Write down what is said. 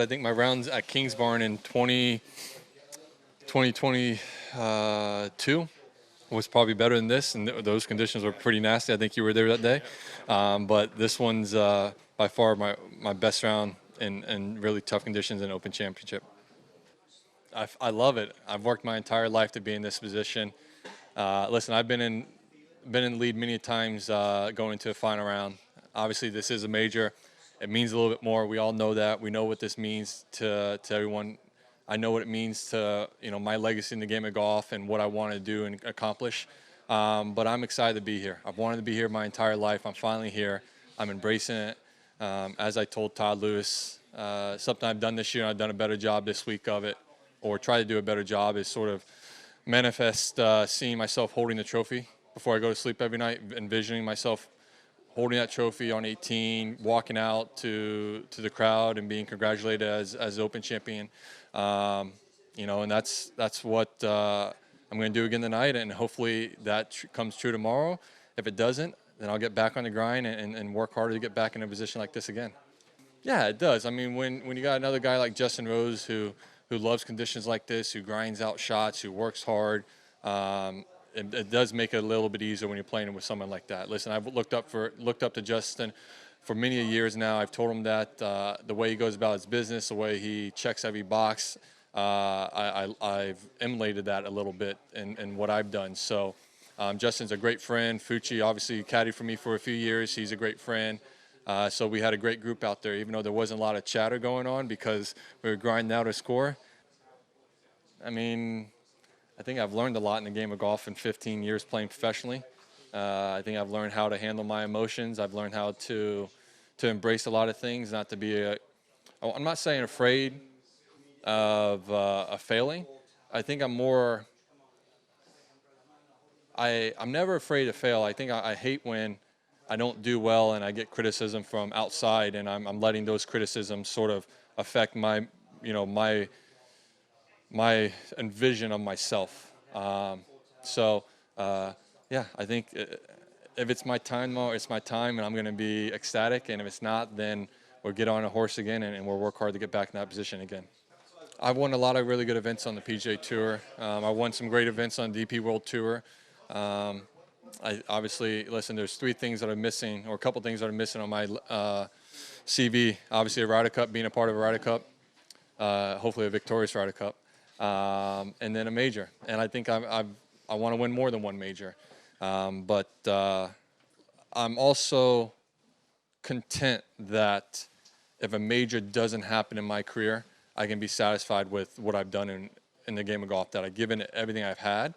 I think my rounds at Kingsbarn in 2022 was probably better than this, and those conditions were pretty nasty. I think you were there that day. But this one's by far my best round in really tough conditions in Open Championship. I love it. I've worked my entire life to be in this position. Listen, I've been in the lead many times going into a final round. Obviously, this is a major. It means a little bit more. We all know that. We know what this means to everyone. I know what it means to my legacy in the game of golf and what I want to do and accomplish. But I'm excited to be here. I've wanted to be here my entire life. I'm finally here. I'm embracing it. As I told Todd Lewis, something I've done this year, and I've done a better job this week of it, or try to do a better job, is sort of manifest seeing myself holding the trophy before I go to sleep every night, envisioning myself holding that trophy on 18, walking out to the crowd and being congratulated as Open champion. And that's what I'm going to do again tonight, and hopefully that comes true tomorrow. If it doesn't, then I'll get back on the grind and work harder to get back in a position like this again. Yeah, it does. I mean, when you got another guy like Justin Rose who loves conditions like this, who grinds out shots, who works hard, it does make it a little bit easier when you're playing with someone like that. Listen, I've looked up to Justin for many years now. I've told him that the way he goes about his business, the way he checks every box, I've emulated that a little bit in what I've done. So Justin's a great friend. Fucci obviously caddied for me for a few years. He's a great friend. So we had a great group out there, even though there wasn't a lot of chatter going on because we were grinding out a score. I mean, I think I've learned a lot in the game of golf in 15 years playing professionally. I think I've learned how to handle my emotions. I've learned how to embrace a lot of things, not to be I'm not saying afraid of failing. I think I'm never afraid to fail. I think I hate when I don't do well and I get criticism from outside, and I'm letting those criticisms sort of affect my vision of myself. Yeah, I think if it's my time, though, it's my time, and I'm going to be ecstatic. And if it's not, then we'll get on a horse again, and we'll work hard to get back in that position again. I've won a lot of really good events on the PGA Tour. I won some great events on DP World Tour. I obviously, listen, there's three things that are missing, or a couple things that are missing on my CV. Obviously, a Ryder Cup, being a part of a Ryder Cup, hopefully a victorious Ryder Cup, and then a major. And I think I want to win more than one major. But I'm also content that if a major doesn't happen in my career, I can be satisfied with what I've done in the game of golf, that I've given it everything I've had.